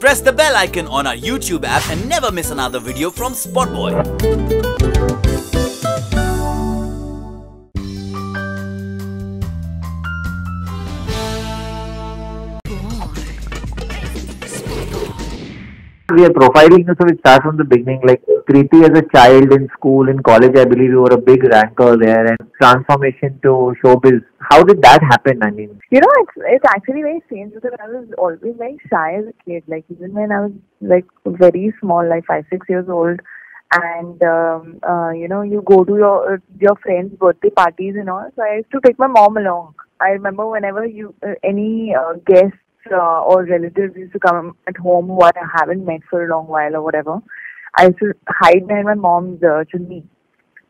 Press the bell icon on our YouTube app and never miss another video from SpotboyE. We are profiling you, so we start from the beginning. Like Kriti as a child in school, in college, I believe you were a big ranker there, and transformation to showbiz. How did that happen? I mean, It's actually very strange because I was always very shy as a kid. Like even when I was like very small, like 5-6 years old, and you go to your friends' birthday parties and all. So I used to take my mom along. I remember whenever any guests or relatives used to come at home who I haven't met for a long while or whatever, I used to hide behind my mom's chimney.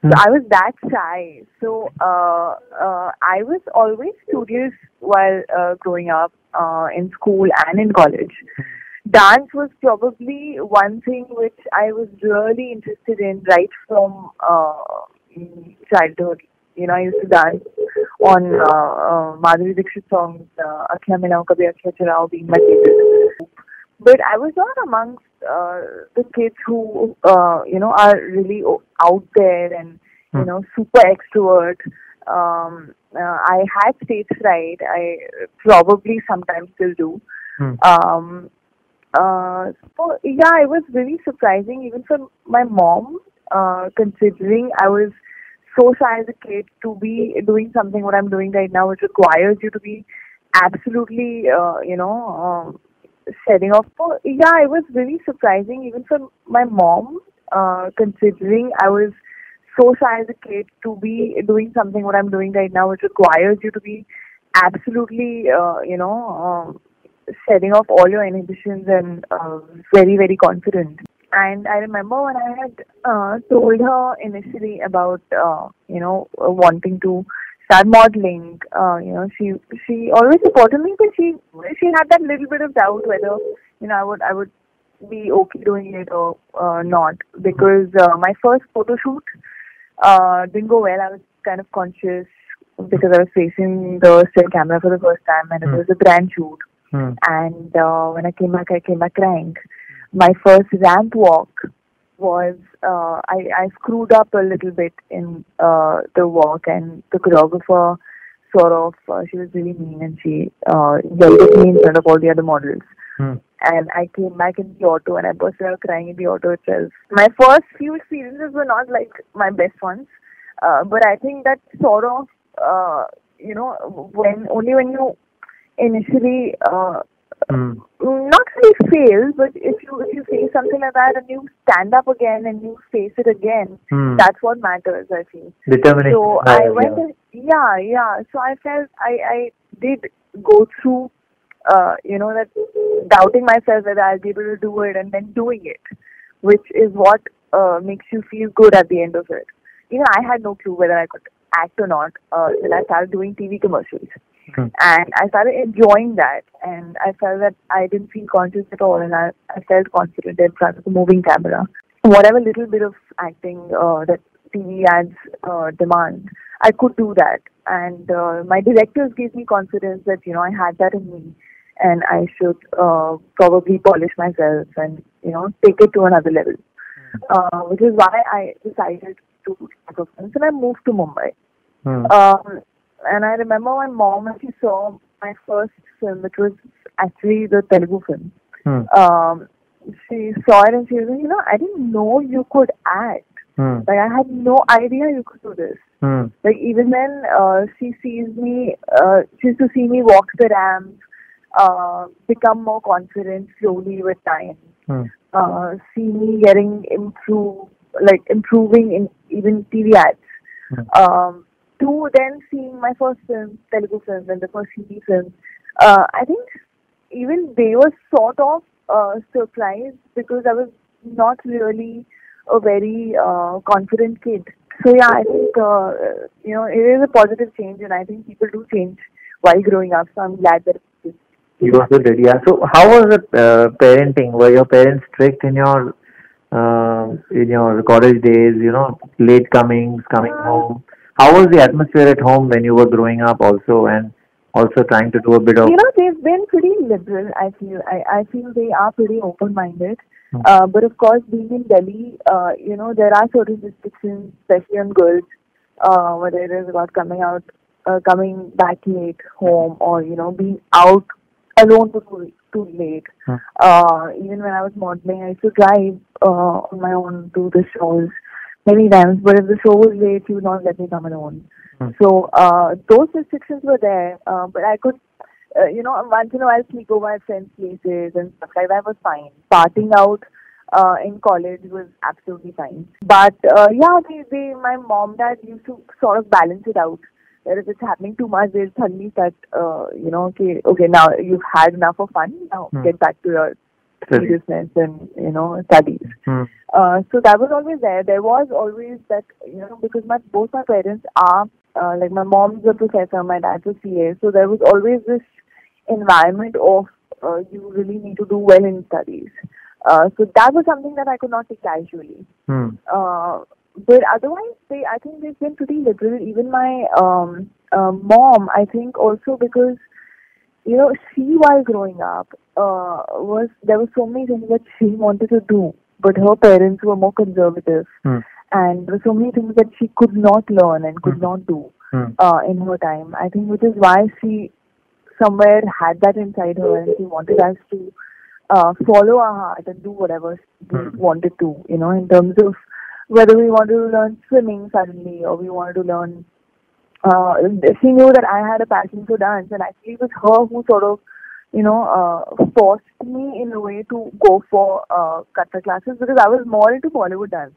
So I was that shy. So I was always studious while growing up in school and in college. Dance was probably one thing which I was really interested in right from childhood. I used to dance on Madhuri Dixit songs, Akhiyan Milao Kabhi Akhiyan Churao being my favorite. But I was not amongst the kids who, are really out there and, super extrovert. I had stage fright. I probably sometimes still do. So, yeah, it was really surprising even for my mom, considering I was so shy as a kid to be doing something what I'm doing right now, which requires you to be absolutely, setting off. So, yeah, it was really surprising even for my mom, considering I was so shy as a kid to be doing something what I'm doing right now, which requires you to be absolutely, setting off all your inhibitions and very, very confident. And I remember when I had told her initially about, wanting to start modeling, she always supported me, but she had that little bit of doubt whether, I would be okay doing it or not. Because my first photo shoot didn't go well. I was kind of conscious because I was facing the still camera for the first time, and it was a brand shoot. And when I came back crying. My first ramp walk was, I screwed up a little bit in the walk, and the choreographer sort of, she was really mean, and she yelled at me in front of all the other models. And I came back in the auto and I burst out crying in the auto itself. My first few experiences were not like my best ones, but I think that sort of, when you initially not really fail, but if you face something like that and you stand up again and you face it again, that's what matters, I feel. Determination. So I went, yeah. So I felt I did go through, that doubting myself whether I'll be able to do it, and then doing it, which is what makes you feel good at the end of it. I had no clue whether I could act or not till I started doing TV commercials. And I started enjoying that, and I felt that I didn't feel conscious at all, and I felt confident in front of the moving camera. Whatever little bit of acting that TV ads demand, I could do that. And my directors gave me confidence that, I had that in me, and I should probably polish myself and, take it to another level. Which is why I decided to do films, and I moved to Mumbai. And I remember my mom, when she saw my first film, which was actually the Telugu film, she saw it and she was like, I didn't know you could act. Like, I had no idea you could do this. Like, even when she sees me, she used to see me walk the ramp, become more confident slowly with time, see me improving in even TV ads. To then seeing my first film, Telugu film, and the first Hindi film, I think even they were sort of surprised because I was not really a very confident kid. So yeah, I think it is a positive change, and I think people do change while growing up. So I'm glad that you also did, yeah. So how was it parenting? Were your parents strict in your college days? Late coming home. How was the atmosphere at home when you were growing up also? And also trying to do a bit of... They've been pretty liberal, I feel. I feel they are pretty open-minded. But of course, being in Delhi, there are certain restrictions, especially on girls, whether it is about coming back late home, or, being out alone too late. Even when I was modeling, I used to drive on my own to the shows many times, but if the show was late, he would not let me come alone. So those restrictions were there, but I could, once in a while sleep over at friends' places and stuff like that was fine. Partying out in college was absolutely fine. But my mom, dad used to sort of balance it out. That if it's happening too much, they'll tell me that, okay, now you've had enough of fun, now get back to your seriousness and, studies. So that was always there. There was always that, because both my parents are, like my mom's a professor, my dad's a CA, so there was always this environment of you really need to do well in studies. So that was something that I could not take casually. But otherwise, I think they've been pretty liberal. Even my mom, I think also because, she while growing up, there were so many things that she wanted to do, but her parents were more conservative. And there were so many things that she could not learn and could not do in her time. I think which is why she somewhere had that inside her, and she wanted us to follow our heart and do whatever we wanted to, in terms of whether we wanted to learn swimming suddenly or we wanted to learn. She knew that I had a passion for dance, and actually it was her who sort of, forced me in a way to go for Kathak classes, because I was more into Bollywood dance.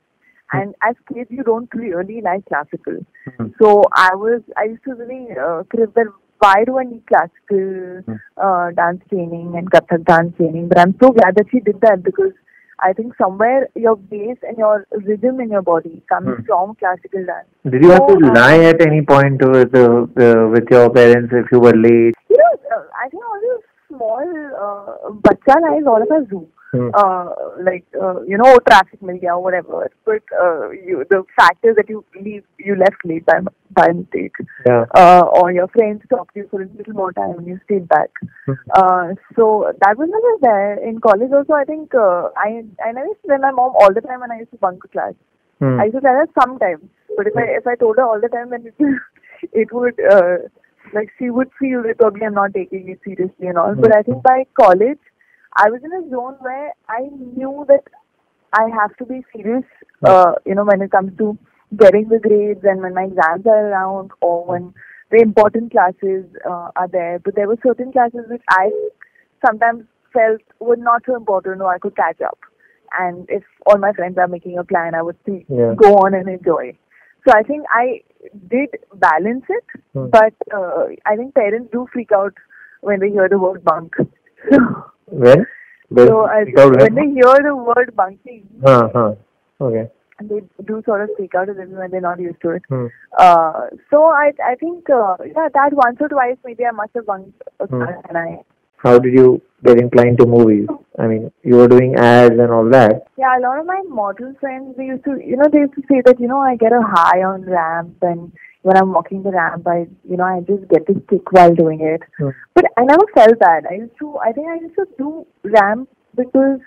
And as kids, you don't really like classical. So I used to really crib that, why do I need classical dance training and Kathak dance training? But I'm so glad that she did that, because I think somewhere your bass and your rhythm in your body comes from classical dance. Did you have to lie at any point with your parents if you were late? I think all those small bacha lies all of us do. Traffic mil gaya or whatever. But the fact is that you left late by mistake. Or your friends talked to you for a little more time and you stayed back. So that was never there. In college also, I think I never used to tell my mom all the time when I used to bunk class. I used to tell her sometimes. But if I told her all the time, then it would she would feel that probably I'm not taking it seriously and all. But I think by college, I was in a zone where I knew that I have to be serious, when it comes to getting the grades and when my exams are around or when the important classes are there. But there were certain classes which I sometimes felt were not so important, or I could catch up. And if all my friends are making a plan, I would go on and enjoy. So I think I did balance it, but I think parents do freak out when they hear the word bunk. When? When they hear the word bunking, okay, they do sort of freak out a little when they're not used to it. So I think that once or twice maybe I must have bunked a class. How did you get inclined to movies? I mean, you were doing ads and all that. Yeah, a lot of my model friends, they used to say that, I get a high on ramp, and when I'm walking the ramp, I just get this kick while doing it. But I never felt that. I think I used to do ramp because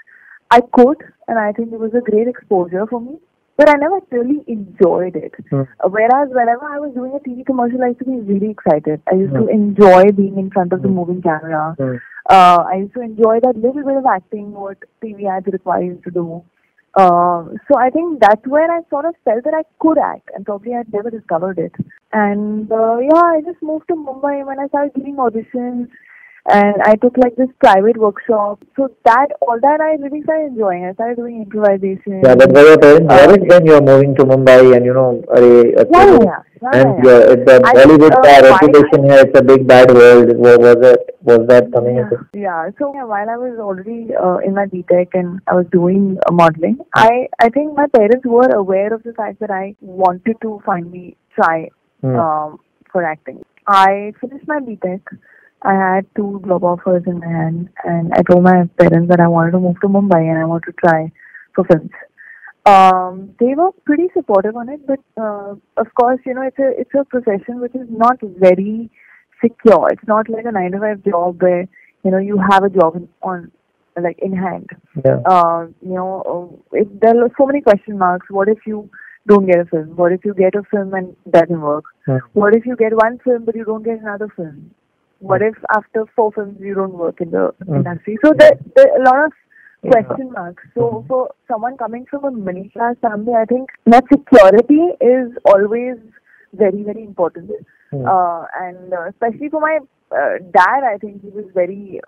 I could, and I think it was a great exposure for me. But I never really enjoyed it. Whereas whenever I was doing a TV commercial, I used to be really excited. I used to enjoy being in front of the moving camera. I used to enjoy that little bit of acting what TV ads require you to do. So I think that's where I sort of felt that I could act, and probably I'd never discovered it. And I just moved to Mumbai when I started giving auditions. And I took this private workshop. So all that I really started enjoying. I started doing improvisation. Yeah, but were your parents worried when you're moving to Mumbai and the Bollywood reputation here, it's a big bad world. Was that coming into? Yeah. So while I was already in my BTech and I was doing modeling, I think my parents were aware of the fact that I wanted to finally try for acting. I finished my BTech. I had 2 job offers in my hand, and I told my parents that I wanted to move to Mumbai and I wanted to try for films. They were pretty supportive on it, but of course, it's a profession which is not very secure. It's not like a 9 to 5 job where, you know, you have a job in hand. Yeah. There are so many question marks. What if you don't get a film? What if you get a film and it doesn't work? What if you get one film but you don't get another film? What if after 4 films you don't work in the industry? So there are a lot of question marks. So for someone coming from a middle class family, I think that security is always very, very important. And especially for my dad, I think he was very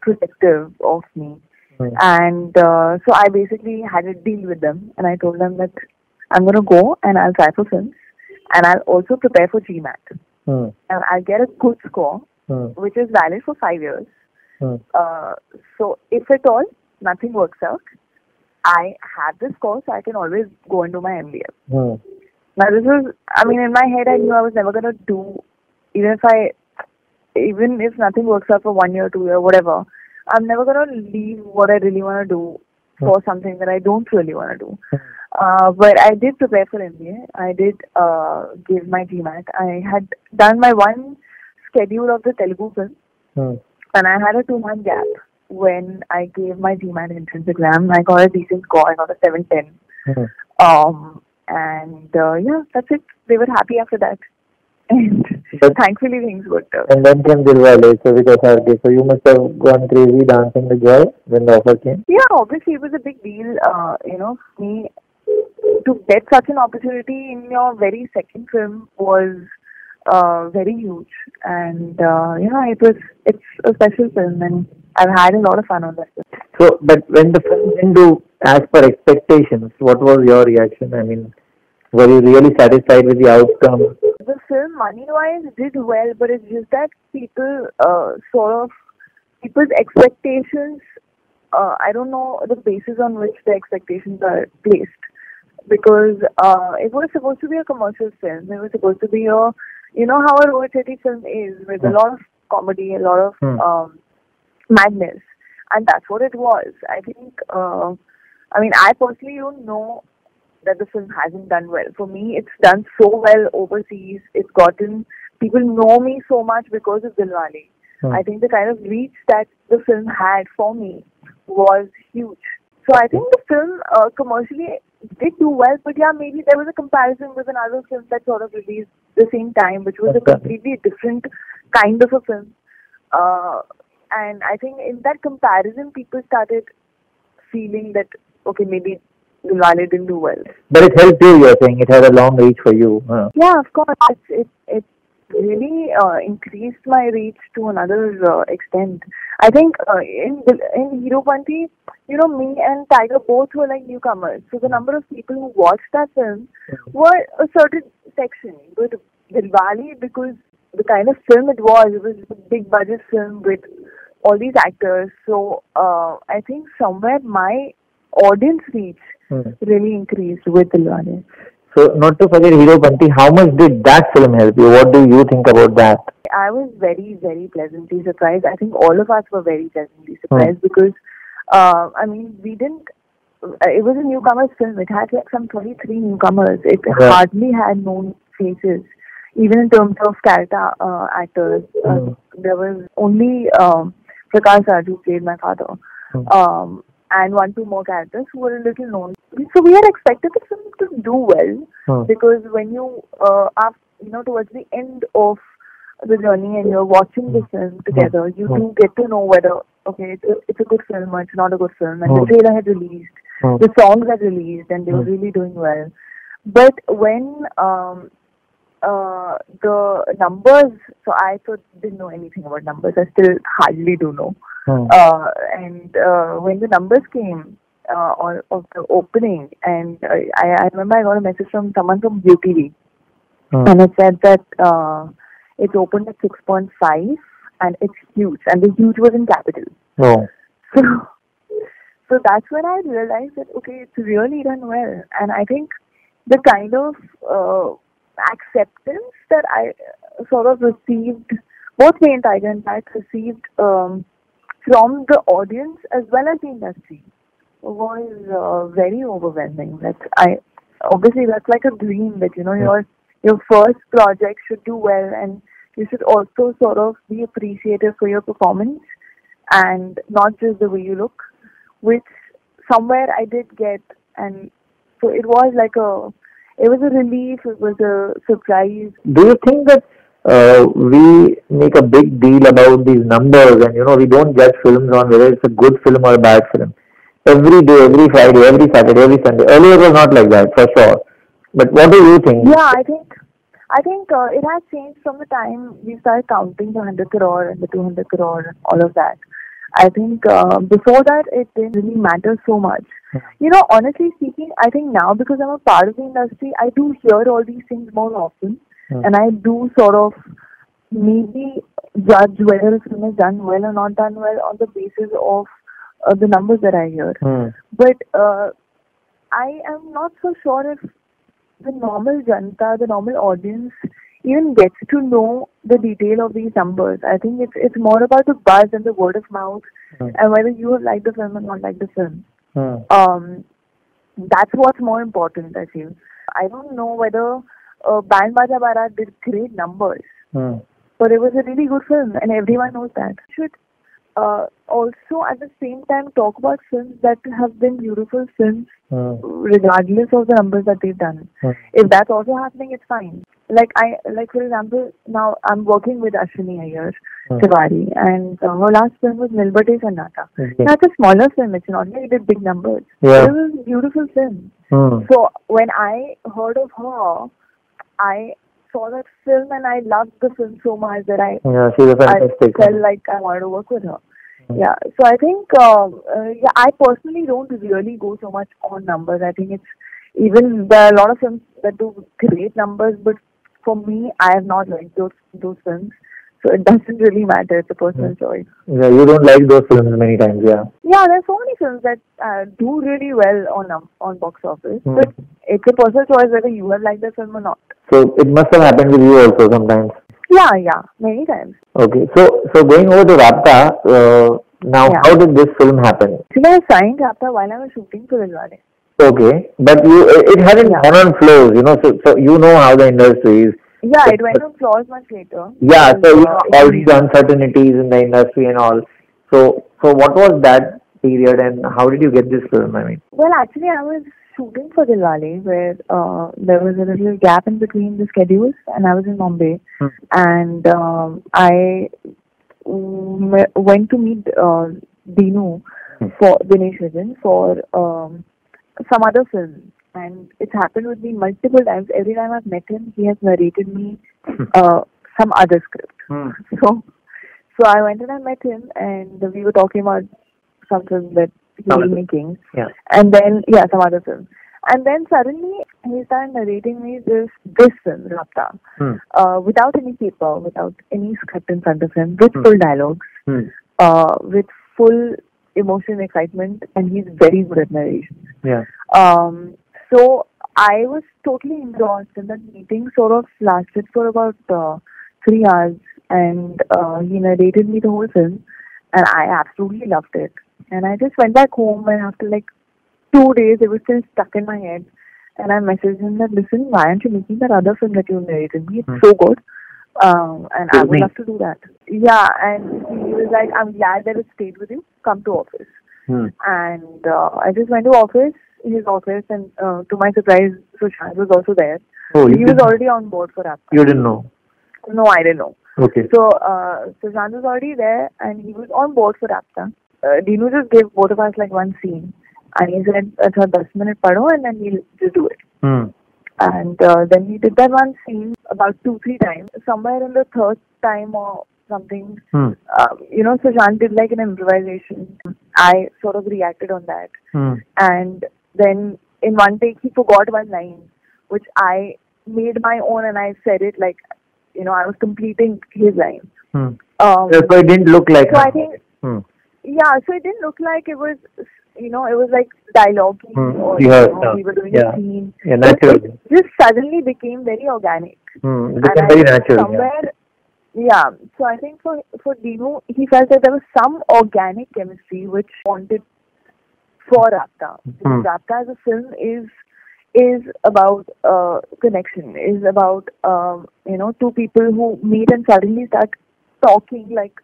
protective of me. And so I basically had a deal with them, and I told them that I'm going to go and I'll try for films, and I'll also prepare for GMAT. And I'll get a good score, which is valid for 5 years. So if at all nothing works out, I have this score, so I can always go and do my MBA. Now this was, in my head I knew I was never going to do, even if nothing works out for 1 year, 2 years, whatever, I'm never going to leave what I really want to do for something that I don't really want to do. But I did prepare for MBA. I did give my GMAT. I had done my one schedule of the Telugu film, and I had a 2-month gap when I gave my GMAT entrance exam. I got a decent score. I got a 710. And that's it. They were happy after that. And thankfully things worked out. And then came Dilwale, so with authority. So you must have gone crazy dancing the joy when the offer came? Yeah, obviously it was a big deal, me to get such an opportunity in your very second film was very huge. And it's a special film, and I've had a lot of fun on that film. So, but when the film didn't do as per expectations, what was your reaction? Were you really satisfied with the outcome? The film, money-wise, did well, but it's just that people's expectations, I don't know the basis on which the expectations are placed. Because it was supposed to be a commercial film. It was supposed to be how a road city film is, with a lot of comedy, a lot of madness. And that's what it was. I think, I personally don't know that the film hasn't done well. For me, it's done so well overseas. It's gotten, people know me so much because of Lalwani. I think the kind of reach that the film had for me was huge. So I think the film commercially did do well, but yeah, maybe there was a comparison with another film that sort of released the same time, which was a completely different kind of a film. And I think in that comparison, people started feeling that, okay, maybe Lalwani didn't do well. But it helped you, you're saying. It had a long reach for you. Yeah, of course. It really increased my reach to another extent. I think in Heropanti, me and Tiger both were like newcomers. So the number of people who watched that film were a certain section. But Dilwale, because the kind of film it was a big budget film with all these actors. So I think somewhere my audience reach really increased with Lalwani. So not to forget Heropanti, how much did that film help you? What do you think about that? I was very, very pleasantly surprised. I think all of us were very pleasantly surprised because, we didn't, it was a newcomers film. It had like some 23 newcomers. It hardly had known faces. Even in terms of character actors, there was only Prakash Raj, who played my father. And 1-2 more characters who were a little known. So we had expected the film to do well because when you are, towards the end of the journey and you're watching the film together, you do get to know whether, okay, it's a good film or it's not a good film. And the trailer had released, the songs had released, and they were really doing well. But when the numbers, so I didn't know anything about numbers. I still hardly do know. And when the numbers came of the opening, and I remember I got a message from someone from UTV, and it said that it's opened at 6.5 and it's huge, and the huge was in capital. So that's when I realized that, okay, it's really done well. And I think the kind of acceptance that I sort of received, both me and Tiger in fact received from the audience as well as the industry, was very overwhelming. Obviously that's like a dream that your first project should do well and you should also sort of be appreciative for your performance and not just the way you look, which somewhere I did get, and so it was it was a relief, it was a surprise. Do you think that we make a big deal about these numbers and we don't judge films on whether it's a good film or a bad film? Every day, every Friday, every Saturday, every Sunday. Earlier it was not like that, for sure. But what do you think? Yeah, I think it has changed from the time we started counting the 100 crore and the 200 crore and all of that. I think before that it didn't really matter so much. Honestly speaking, I think now because I'm a part of the industry, I do hear all these things more often, and I do sort of maybe judge whether a film is done well or not done well on the basis of the numbers that I hear. But I am not so sure if the normal janta, the normal audience, even gets to know the detail of these numbers. I think it's more about the buzz and the word of mouth, and whether you have liked the film or not liked the film. That's what's more important, I feel. I don't know whether Band Baja Barat did great numbers, but it was a really good film, and everyone knows that. Should also at the same time talk about films that have been beautiful films, regardless of the numbers that they've done. If that's also happening, it's fine. Like for example, now I'm working with Ashwini Iyer Tiwari, and her last film was Nilbate Sannata. That's a smaller film. It's not like it did big numbers. It was a beautiful film. So when I heard of her, I saw that film and I loved the film so much that I felt like I wanted to work with her. Yeah, so I think I personally don't really go so much on numbers. I think there are a lot of films that do great numbers, but for me, I have not liked those films. So it doesn't really matter. It's a personal choice. Yeah, you don't like those films many times, yeah. Yeah, there's so many films that do really well on box office, but it's a personal choice whether you have liked the film or not. So it must have happened with you also sometimes. Yeah, many times. Okay, so going over to Raabta, now how did this film happen? See, I signed Raabta while I was shooting for Lalwani. Okay, but it hadn't gone on flows, so you know how the industry is. Yeah, it went on floors much later. Yeah, so all these uncertainties in the industry and all. So what was that period and how did you get this film? I mean, well, actually, I was shooting for Dilwale, where there was a little gap in between the schedules, and I was in Mumbai, and I went to meet Dinesh Vijan for some other film, and it's happened with me multiple times. Every time I've met him, he has narrated me some other script. So I went and I met him, and we were talking about some film that he was making, and then some other film, and then suddenly he started narrating me this film Raabta, without any paper, without any script in front of him, with full dialogues, with full emotion, excitement, and he's very good at narration. So I was totally engrossed, and that meeting sort of lasted for about 3 hours, and he narrated me the whole film, and I absolutely loved it. And I just went back home, and after 2 days, it was still stuck in my head. And I messaged him that, listen, why aren't you making that other film that you narrated me? It's so good. And I would love to do that. Yeah, and he was like, I'm glad that it stayed with you. Come to office. And I just went to his office, and to my surprise, Sushant was also there. Oh, he was already on board for Raabta. You didn't know? No, I didn't know. Okay. So Sushant was already there, and he was on board for Raabta. Dinu just gave both of us one scene, and he said, "Acha 10 minute padho, and then we'll just do it." And then we did that one scene about 2-3 times. Somewhere in the third time or something, Sushant did an improvisation. I sort of reacted on that, and then in one take he forgot one line, which I made my own, and I said it I was completing his line. So it didn't look like. So I think. Yeah, so it didn't look like it was, it was like dialogue or we were doing a scene. Yeah, natural. It just suddenly became very organic. It became very natural. Somewhere, so I think for Dinu, he felt that there was some organic chemistry which wanted for Raabta. Raabta as a film is is about connection, is about two people who meet and suddenly start talking like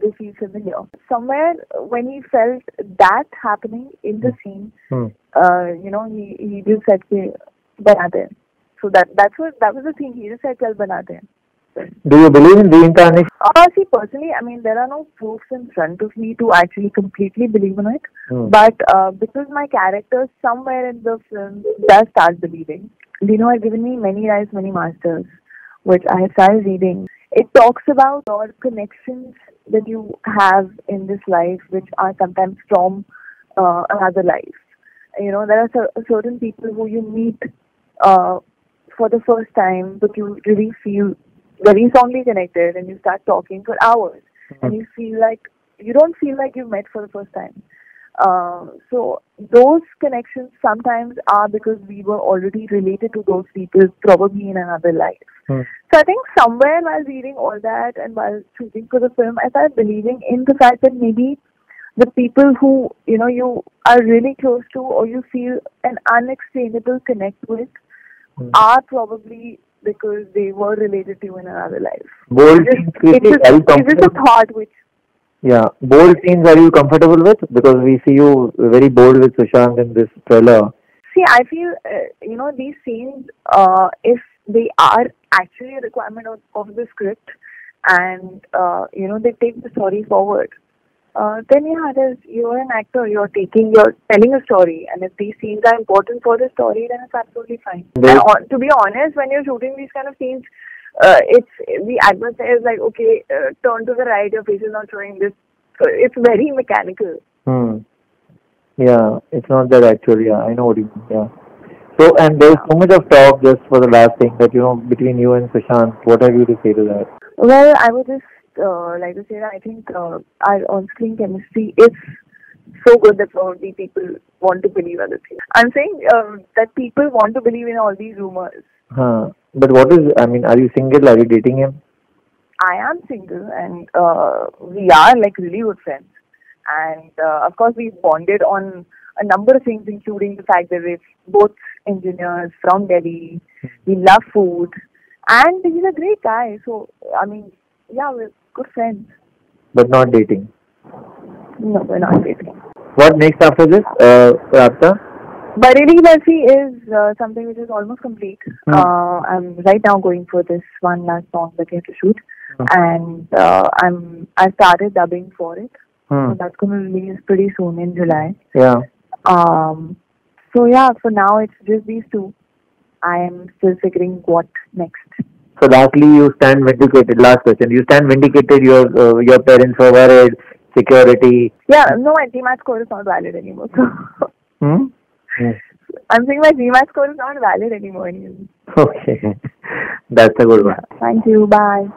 they feel familiar. Somewhere when he felt that happening in the scene, he just said, "Ke bana de." So that was the thing. He just said, "Chal bana de." Do you believe in reincarnation? See, personally, I mean, there are no proofs in front of me to actually completely believe in it. But because my character somewhere in the film does start believing, Dino has given me many lives, many masters, which I have started reading. It talks about your connections that you have in this life, which are sometimes from another life. There are certain people who you meet for the first time, but you really feel very strongly connected, and you start talking for hours, and you don't feel like you've met for the first time. So those connections sometimes are because we were already related to those people, probably in another life. So I think somewhere while reading all that and while shooting for the film, I started believing in the fact that maybe the people who you are really close to, or you feel an unexplainable connect with, are probably because they were related to you in another life. Bold scenes, it's just a thought which... Yeah, bold scenes are you comfortable with? Because we see you very bold with Sushant in this trailer. See, I feel, these scenes, if they are actually a requirement of the script and, they take the story forward, then you're an actor, you're telling a story, and if these scenes are important for the story, then it's absolutely fine. And to be honest, when you're shooting these kind of scenes, it's the advert says like, okay, turn to the right, your face is not showing this. So it's very mechanical. Yeah, it's not that actual. Yeah, I know what you mean. Yeah. So, and there's so much of talk, just for the last thing, that between you and Sushant. What have you to say to that? Well, I would just like to say that I think our on-screen chemistry is so good that probably people want to believe other things. I'm saying that people want to believe in all these rumors. But are you single? Are you dating him? I am single, and we are like really good friends. And of course, we've bonded on a number of things, including the fact that we're both engineers from Delhi. We love food, and he's a great guy. So, I mean, yeah, we're good friends. But not dating? No, we're not dating. What next after this, Raabta? Bareli Barfi is something which is almost complete. I'm right now going for this one last song that we have to shoot, and I started dubbing for it. So that's going to release pretty soon in July. Yeah. So yeah, for now it's just these two. I am still figuring what next. So lastly, you stand vindicated. Last question. You stand vindicated. Your parents were worried. Security. Yeah. No, my GMAT score is not valid anymore. So. I'm saying my GMAT score is not valid anymore. Okay. That's a good one. Thank you. Bye.